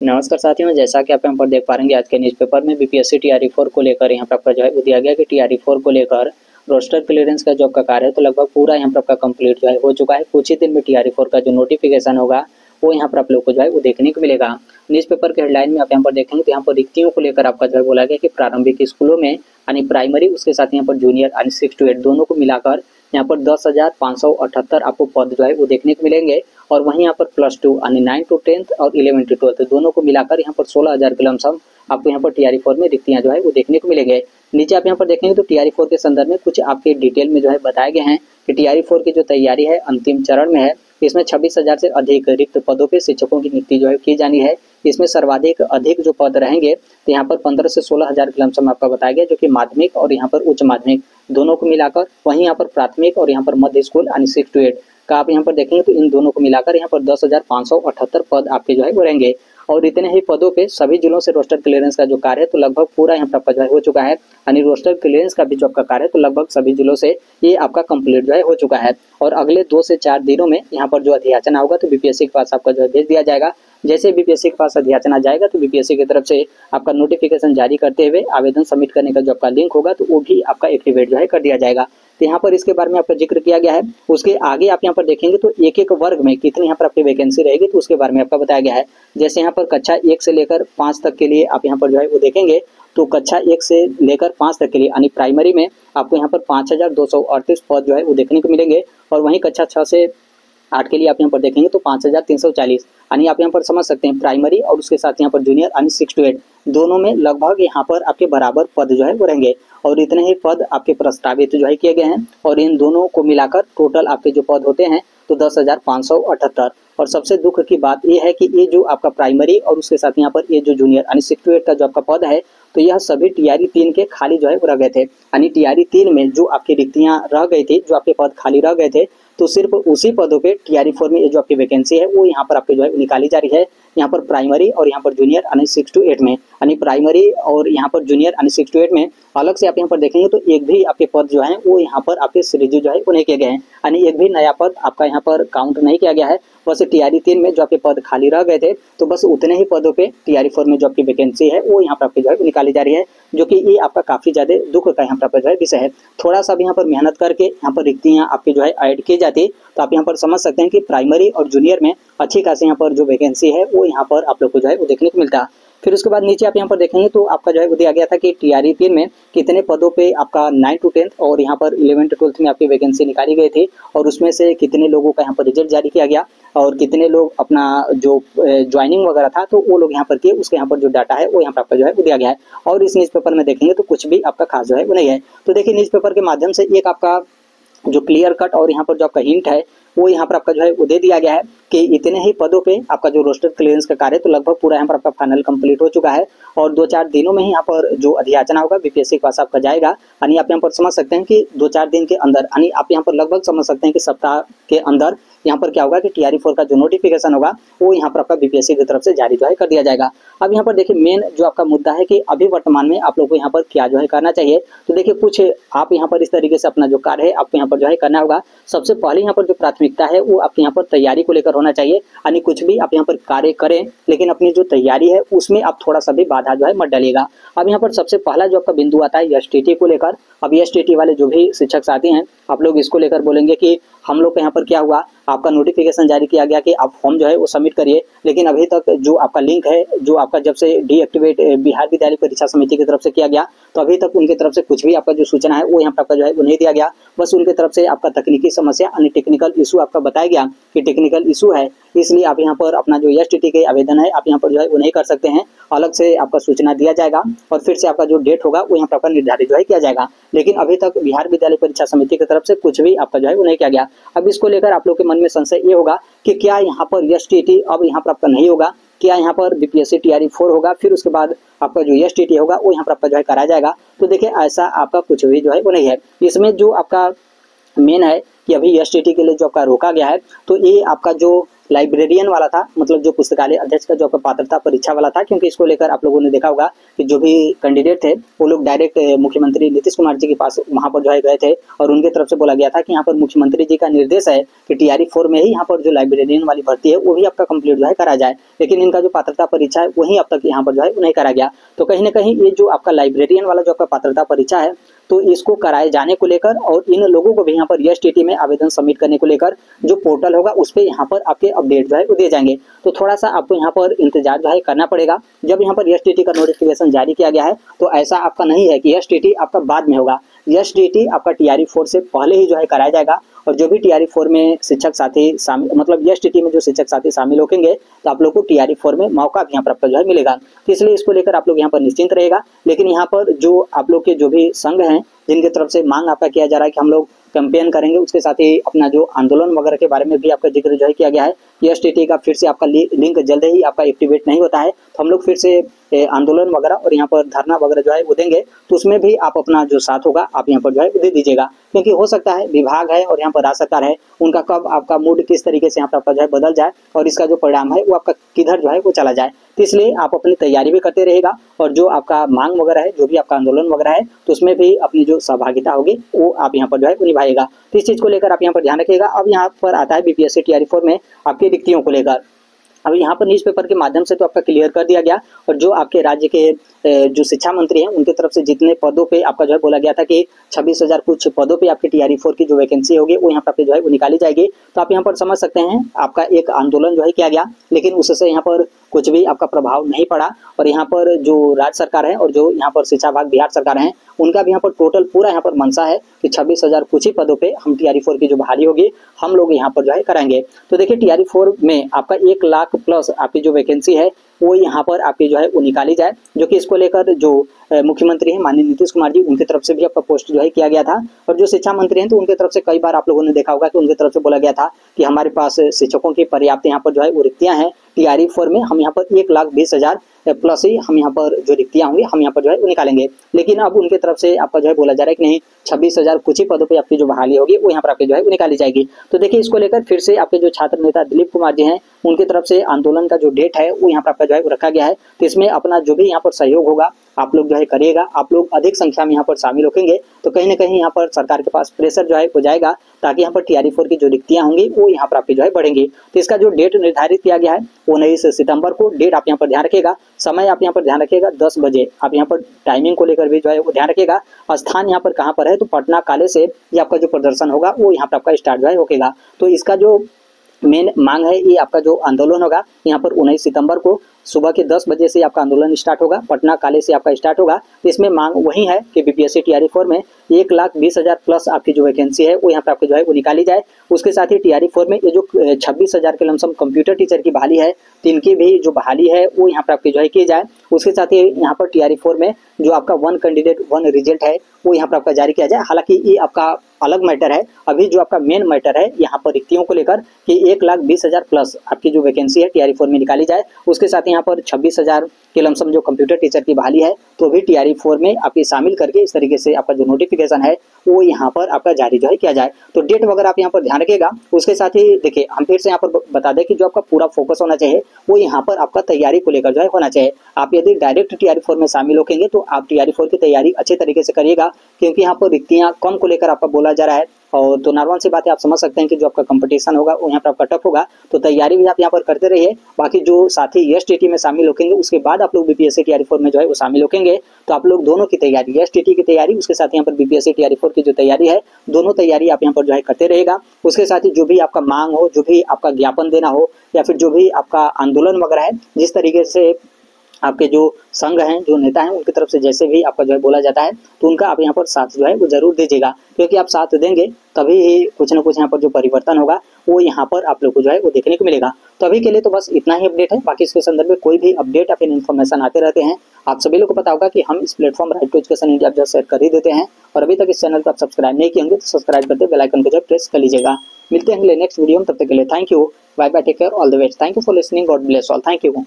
नमस्कार साथियों, जैसा कि आप यहाँ पर देख पा रहे हैं आज के न्यूज़पेपर में बीपीएससी टीआरई 4 को लेकर यहाँ पर आपका जो है वो दिया गया कि टीआरई 4 को लेकर रोस्टर क्लियरेंस का जो आपका कार्य है तो लगभग पूरा यहाँ पर आपका कंप्लीट जो है हो चुका है। कुछ ही दिन में टीआरई 4 का जो नोटिफिकेशन होगा वो यहाँ पर आप लोग को जो है वो देखने को मिलेगा। न्यूज़पेपर के हेडलाइन में आप यहाँ पर देखेंगे तो यहाँ पर रिक्तियों को लेकर आपका जो है बोला गया कि प्रारंभिक स्कूलों में यानी प्राइमरी उसके साथ यहाँ पर जूनियर यानी 6 to 8 दोनों को मिलाकर यहाँ पर 10,578 आपको पद जो है वो देखने को मिलेंगे। और वहीं यहाँ पर +2 यानी 9 to 10 और 11 to 12 दोनों को मिलाकर यहाँ पर 16,000 के लमसम आपको यहाँ पर टीआरई 4 में रिक्तियाँ जो है वो देखने को मिलेंगे। नीचे आप यहाँ पर देखेंगे तो टीआरई 4 के संदर्भ में कुछ आपके डिटेल में जो है बताए गए हैं कि टीआरई 4 की जो तैयारी है अंतिम चरण में है। इसमें 26,000 से अधिक रिक्त पदों पे शिक्षकों की नियुक्ति जो है की जानी है। इसमें सर्वाधिक अधिक जो पद रहेंगे तो यहाँ पर 15 से 16,000 के लमसम आपका बताया गया, जो कि माध्यमिक और यहाँ पर उच्च माध्यमिक दोनों को मिलाकर। वहीं यहाँ पर प्राथमिक और यहाँ पर मध्य स्कूल यानी 6 to 8 का आप यहाँ पर देखेंगे तो इन दोनों को मिलाकर यहाँ पर 10,578 पद आपके जो है वो रहेंगे। और इतने ही पदों पे सभी जिलों से रोस्टर क्लियरेंस का जो कार्य है तो लगभग पूरा यहाँ पर आपका जो है हो चुका है। यानी रोस्टर क्लियरेंस का भी जो आपका कार्य है तो लगभग सभी जिलों से ये आपका कंप्लीट जो है हो चुका है। और अगले 2 से 4 दिनों में यहाँ पर जो अध्याचना होगा तो बीपीएससी के पास आपका जो है भेज दिया जाएगा। जैसे बीपीएससी के पास अध्याचना जाएगा तो बीपीएससी की तरफ से आपका नोटिफिकेशन जारी करते हुए आवेदन सबमिट करने का जो आपका लिंक होगा तो वो भी आपका एक्टिवेट जो है कर दिया जाएगा। तो यहाँ पर इसके बारे में आपका जिक्र किया गया है। उसके आगे आप यहाँ पर देखेंगे तो एक एक वर्ग में कितनी यहाँ पर आपकी वैकेंसी रहेगी तो उसके बारे में आपका बताया गया है। जैसे यहाँ पर कक्षा 1 से लेकर 5 तक के लिए आप यहाँ पर जो है वो देखेंगे तो कक्षा 1 से लेकर 5 तक के लिए यानी प्राइमरी में आपको यहाँ पर 5,238 पद जो है वो देखने को मिलेंगे। और वहीं कक्षा 6 से 8 के लिए आप यहाँ पर देखेंगे तो 5,340 यानी आप यहाँ पर समझ सकते हैं प्राइमरी और उसके साथ यहाँ पर जूनियर यानी 6 to 8 दोनों में लगभग यहाँ पर आपके बराबर पद जो है वो रहेंगे। और इतने ही पद आपके प्रस्तावित जो है किए गए हैं और इन दोनों को मिलाकर टोटल आपके जो पद होते हैं तो 10,578। और सबसे दुख की बात यह है कि ये जो आपका प्राइमरी और उसके साथ यहाँ पर ये जो जूनियर यानी 6 to 8 का जो आपका पद है तो यह सभी टीआरई 3 के खाली जो है वो रह गए थे। यानी टीआरई 3 में जो आपकी रिक्तियाँ रह गई थी, जो आपके पद खाली रह गए थे तो सिर्फ उसी पदों पे टीआरई 4 में जो आपकी वैकेंसी है वो यहाँ पर आपके जो है निकाली जा रही है। यहाँ पर प्राइमरी और यहाँ पर जूनियर यानी 6 to 8 में, यानी प्राइमरी और यहाँ पर जूनियर यानी 6 to 8 में अलग से आप यहाँ पर देखेंगे तो एक भी आपके पद जो हैं वो यहाँ पर आपके सृजित जो है वो नहीं किए गए हैं। यानी एक भी नया पद आपका यहाँ पर काउंट नहीं किया गया है। बस टीआरई 3 में जो आपके पद खाली रह गए थे तो बस उतने ही पदों पे टीआरई 4 में जो आपकी वैकेंसी है वो यहाँ पर आपकी जो है निकाली जा रही है, जो कि ये आपका काफ़ी ज़्यादा दुख का यहाँ पर जो है विषय है। थोड़ा सा भी यहाँ पर मेहनत करके यहाँ पर रिक्तियाँ आपकी जो है ऐड की जाती तो आप यहाँ पर समझ सकते हैं कि प्राइमरी और जूनियर में अच्छी खासी यहाँ पर जो वैकेंसी है वो यहाँ पर आप लोग को जो है वो देखने को मिलता। फिर उसके बाद नीचे आप यहाँ पर देखेंगे तो आपका जो है वो दिया गया था कि टीआरई 3 में कितने पदों पे आपका 9 to 10 और यहाँ पर 11 to 12 में आपकी वैकेंसी निकाली गई थी और उसमें से कितने लोगों का यहाँ पर रिजल्ट जारी किया गया और कितने लोग अपना जो ज्वाइनिंग वगैरह था तो वो लोग यहाँ पर किए, उसके यहाँ पर जो डाटा है वो यहाँ पर आपका जो है वो दिया गया है। और इस न्यूज़पेपर में देखेंगे तो कुछ भी आपका खास जो है वो नहीं है। तो देखिए न्यूज़पेपर के माध्यम से एक आपका जो क्लियर कट और यहाँ पर जो आपका हिंट है वो यहाँ पर आपका जो है वो दे दिया गया है कि इतने ही पदों पे आपका जो रोस्टर क्लियरेंस का कार्य तो लगभग पूरा यहाँ पर आपका फाइनल कंप्लीट हो चुका है। और 2-4 दिनों में ही यहाँ पर जो अध्याचना होगा बीपीएससी के पास आपका जाएगा। यानी आप यहाँ पर समझ सकते हैं कि 2-4 दिन के अंदर, यानी आप यहाँ पर लगभग समझ सकते हैं कि सप्ताह के अंदर यहाँ पर क्या होगा कि टीआरई 4 का जो नोटिफिकेशन होगा वो यहाँ पर आपका बीपीएससी की तरफ से जारी जो है कर दिया जाएगा। अब यहाँ पर देखिए मेन जो आपका मुद्दा है कि अभी वर्तमान में आप लोग को यहाँ पर क्या जो है करना चाहिए। तो देखिए कुछ आप यहाँ पर इस तरीके से अपना जो कार्य है आपको यहाँ पर जो है करना होगा। सबसे पहले यहाँ पर जो प्राथमिकता है वो आपके यहाँ पर तैयारी को लेकर होना चाहिए। यानी कुछ भी आप यहाँ पर कार्य करें लेकिन अपनी जो तैयारी है उसमें आप थोड़ा सा भी बाधा जो है मत डालिएगा। अब यहाँ पर सबसे पहला जो आपका बिंदु आता है एसटीटी को लेकर। अब एसटीटी वाले जो भी शिक्षक साथी हैं आप लोग इसको लेकर बोलेंगे कि हम लोग के यहाँ पर क्या हुआ, आपका नोटिफिकेशन जारी किया गया कि आप फॉर्म जो है वो सबमिट करिए, लेकिन अभी तक जो आपका लिंक है जो आपका जब से डीएक्टिवेट बिहार विद्यालय परीक्षा समिति की तरफ से किया गया तो अभी तक उनकी तरफ से कुछ भी आपका जो सूचना है वो यहाँ पर आपका जो है वो नहीं दिया गया। बस उनकी तरफ से आपका तकनीकी समस्या यानी टेक्निकल इशू आपका बताया गया कि टेक्निकल इशू है, इसलिए आप यहाँ पर अपना जो एसटीटी के आवेदन है आप यहाँ पर जो है वो नहीं कर सकते हैं। अलग से आपका सूचना दिया जाएगा और फिर से आपका जो डेट होगा वो यहाँ पर आपका निर्धारित जो है किया जाएगा। लेकिन अभी तक बिहार विद्यालय परीक्षा समिति की तरफ से कुछ भी आपका जो है वो नहीं किया गया। अब इसको लेकर आप लोग के मन में संशय ये होगा कि क्या यहाँ पर एसटीटी अब यहाँ पर आपका नहीं होगा, क्या यहाँ पर बीपीएससी टीआरई 4 होगा फिर उसके बाद आपका जो एसटीटी होगा वो यहाँ पर आपका जो है कराया जाएगा। तो देखिए ऐसा आपका कुछ भी जो है वो नहीं है। इसमें जो आपका मेन है कि अभी एसटीटी के लिए जो आपका रोका गया है तो ये आपका जो लाइब्रेरियन वाला था, मतलब जो पुस्तकालय अध्यक्ष का जो आपका पात्रता परीक्षा वाला था, क्योंकि इसको लेकर आप लोगों ने देखा होगा कि जो भी कैंडिडेट थे वो लोग डायरेक्ट मुख्यमंत्री नीतीश कुमार जी के पास वहां पर जो है गए थे और उनके तरफ से बोला गया था कि यहाँ पर मुख्यमंत्री जी का निर्देश है कि टीआरई 4 में ही यहाँ पर जो लाइब्रेरियन वाली भर्ती है वो भी आपका कंप्लीट जो है करा जाए, लेकिन इनका जो पात्रता परीक्षा है वही अब तक यहाँ पर जो है नहीं करा गया। तो कहीं ना कहीं ये जो आपका लाइब्रेरियन वाला जो आपका पात्रता परीक्षा है तो इसको कराए जाने को लेकर और इन लोगों को भी यहाँ पर एसटीटी में आवेदन सबमिट करने को लेकर जो पोर्टल होगा उस पर यहाँ पर आपके अपडेट जो है वो दिए जाएंगे। तो थोड़ा सा आपको यहाँ पर इंतजार जो है करना पड़ेगा। जब यहाँ पर एसटीटी का नोटिफिकेशन जारी किया गया है तो ऐसा आपका नहीं है कि एसटीटी आपका बाद में होगा, एसटीटी आपका टीआरई 4 से पहले ही जो है कराया जाएगा। और जो भी टीआरई 4 में शिक्षक साथी मतलब एसटीटी में जो शिक्षक साथी शामिल होंगे तो आप लोग को टीआरई 4 में मौका भी यहाँ पर आपका जो है मिलेगा। तो इसलिए इसको लेकर आप लोग यहाँ पर निश्चिंत रहेगा। लेकिन यहाँ पर जो आप लोग के जो भी संघ हैं जिनकी तरफ से मांग आपका किया जा रहा है कि हम लोग कैंपेन करेंगे, उसके साथ ही अपना जो आंदोलन वगैरह के बारे में भी आपका जिक्र जो है किया गया है कि एसटीटी का फिर से आपका लिंक जल्द ही आपका एक्टिवेट नहीं होता है तो हम लोग फिर से आंदोलन वगैरह और यहाँ पर धरना वगैरह जो है वो देंगे, तो उसमें भी आप अपना जो साथ होगा आप यहाँ पर जो है दे दीजिएगा। क्योंकि हो सकता है विभाग है और यहाँ पर राज्य सरकार है, उनका कब आपका मूड किस तरीके से यहाँ पर आपका जो है बदल जाए और इसका जो परिणाम है वो आपका किधर जो है वो चला जाए। तो इसलिए आप अपनी तैयारी भी करते रहेगा और जो आपका मांग वगैरह है, जो भी आपका आंदोलन वगैरह है, तो उसमें भी अपनी जो सहभागिता होगी वो आप यहाँ पर जो है वो निभाएगा। तो इस चीज़ को लेकर आप यहाँ पर ध्यान रखिएगा। अब यहाँ पर आता है बीपीएससी टीआरई 4 में आपकी रिक्तियों को लेकर। अब यहाँ पर न्यूज़पेपर के माध्यम से तो आपका क्लियर कर दिया गया और जो आपके राज्य के जो शिक्षा मंत्री हैं उनके तरफ से जितने पदों पे आपका जो है बोला गया था कि 26,000 कुछ पदों पे आपकी टीआरई 4 की जो वैकेंसी होगी वो यहाँ पर जो है वो निकाली जाएगी। तो आप यहाँ पर समझ सकते हैं आपका एक आंदोलन जो है किया गया, लेकिन उससे यहाँ पर कुछ भी आपका प्रभाव नहीं पड़ा। और यहाँ पर जो राज्य सरकार है और जो यहाँ पर शिक्षा विभाग बिहार सरकार है उनका भी यहाँ पर टोटल पूरा यहाँ पर मंशा है कि 26,000 कुछ ही पदों पे हम टीआरई 4 की जो बहाली होगी हम लोग यहाँ पर जो है कराएंगे। तो देखिए टीआरई 4 में आपका 1 लाख प्लस आपकी जो वैकेंसी है वो यहाँ पर आपकी जो है वो निकाली जाए, जो कि इसको लेकर जो मुख्यमंत्री हैं माननीय नीतीश कुमार जी उनकी तरफ से भी आपका पोस्ट जो है किया गया था। और जो शिक्षा मंत्री हैं तो उनकी तरफ से कई बार आप लोगों ने देखा होगा कि उनकी तरफ से बोला गया था कि हमारे पास शिक्षकों की पर्याप्त यहाँ पर जो है वो रिक्तियाँ हैं, टीआरई 4 में हम यहाँ पर 1,20,000 प्लस ही हम यहाँ पर जो रिक्तियाँ होंगी हम यहाँ पर जो है वो निकालेंगे। लेकिन अब उनकी तरफ से आपका जो है बोला जा रहा है कि नहीं 26,000 कुछ ही पदों पे आपकी जो बहाली होगी वो यहाँ पर आपकी जो है वो निकाली जाएगी। तो देखिए इसको लेकर फिर से आपके जो छात्र नेता दिलीप कुमार जी हैं उनकी तरफ से आंदोलन का जो डेट है वो यहाँ पर आपका जो है वो रखा गया है। तो इसमें अपना जो भी यहाँ पर सहयोग होगा आप लोग जो है करिएगा। आप लोग अधिक संख्या में यहाँ पर शामिल होंगे तो कहीं ना कहीं यहाँ पर सरकार के पास प्रेशर जो है हो जाएगा ताकि यहाँ पर टीआरई 4 की जो रिक्तियाँ होंगी वो यहाँ पर आपकी जो है बढ़ेंगी। तो इसका जो डेट निर्धारित किया गया है 19 सितंबर को डेट आप यहाँ पर ध्यान रखिएगा। समय आप यहाँ पर ध्यान रखिएगा 10 बजे। आप यहाँ पर टाइमिंग को लेकर भी जो है वो ध्यान रखिएगा। स्थान यहाँ पर कहाँ पर है तो पटना काले से ये आपका जो प्रदर्शन होगा वो यहाँ पर आपका स्टार्ट जो है होगा। तो इसका जो मेन मांग है ये आपका जो आंदोलन होगा यहाँ पर 19 सितंबर को सुबह के 10 बजे से आपका आंदोलन स्टार्ट होगा, पटना काले से आपका स्टार्ट होगा। तो इसमें मांग वही है कि बीपीएससी टीआरई 4 में 1,20,000 प्लस आपकी जो वैकेंसी है वो यहाँ पर आपकी जो है वो निकाली जाए। उसके साथ ही टीआरई 4 में ये जो 26,000 के लमसम कंप्यूटर टीचर की बहाली है तो इनकी भी जो बहाली है वो यहाँ पर आपकी जो है की जाए। उसके साथ ही यहाँ पर टीआरई 4 में जो आपका 1 कैंडिडेट 1 रिजल्ट है वो यहाँ पर आपका जारी किया जाए। हालांकि ये आपका अलग मैटर है, अभी जो आपका मेन मैटर है यहाँ पर रिक्तियों को लेकर कि 1,20,000 प्लस आपकी जो वैकेंसी है टीआरई 4 में निकाली जाए। उसके साथ ही यहाँ पर 26,000 के लमसम जो कंप्यूटर टीचर की बहाली है तो भी टीआरई 4 में आपकी शामिल करके इस तरीके से आपका जो नोटिफिकेशन है वो यहाँ पर आपका जारी जो है किया जाए। तो डेट वगैरह आप यहाँ पर ध्यान रखिएगा। उसके साथ ही देखिए हम फिर से यहाँ पर बता दें कि जो आपका पूरा फोकस होना चाहिए वो यहाँ पर आपका तैयारी को लेकर जो है होना चाहिए। आप यदि डायरेक्ट टीआरई 4 में शामिल होंगे तो आप टीआरई 4 की तैयारी अच्छे तरीके से करिएगा, क्योंकि यहाँ पर रिक्तियाँ कम को लेकर आपका बोला जा रहा है। और तो नॉर्मल सी बात है, आप समझ सकते हैं कि जो आपका कंपटीशन होगा वो यहाँ पर आपका टफ होगा। तो तैयारी भी आप यहाँ पर करते रहिए। बाकी जो साथी एसटीटी में शामिल होंगे उसके बाद आप लोग बीपीएससी टीआरई 4 में जो है वो शामिल होंगे तो आप लोग दोनों की तैयारी, एसटीटी की तैयारी उसके साथ यहाँ पर बीपीएससी टीआरई 4 की जो तैयारी है दोनों तैयारी आप यहाँ पर जो है करते रहेगा। उसके साथ ही जो भी आपका मांग हो, जो भी आपका ज्ञापन देना हो या फिर जो भी आपका आंदोलन वगैरह है, जिस तरीके से आपके जो संघ हैं, जो नेता हैं, उनकी तरफ से जैसे भी आपका जो है बोला जाता है तो उनका आप यहाँ पर साथ जो है वो जरूर दीजिएगा, क्योंकि आप साथ देंगे तभी ही कुछ ना कुछ यहाँ पर जो परिवर्तन होगा वो यहाँ पर आप लोग को जो है वो देखने को मिलेगा। तो अभी के लिए तो बस इतना ही अपडेट है। बाकी इसके संदर्भ में कोई भी अपडेट या फिर इन्फॉर्मेशन आते रहते हैं। आप सभी लोग को पता होगा कि हम इस platform right to education India जो शेयर कर ही देते हैं। और अभी तक इस चैनल को आप सब्सक्राइब नहीं किए होंगे तो सब्सक्राइब करते बेल आइकन को जो प्रेस कर लीजिएगा। मिलते हैं अगले नेक्स्ट वीडियो में, तब तक के लिए thank you, bye bye, take care, all the best. Thank you for listening, God bless all, thank you.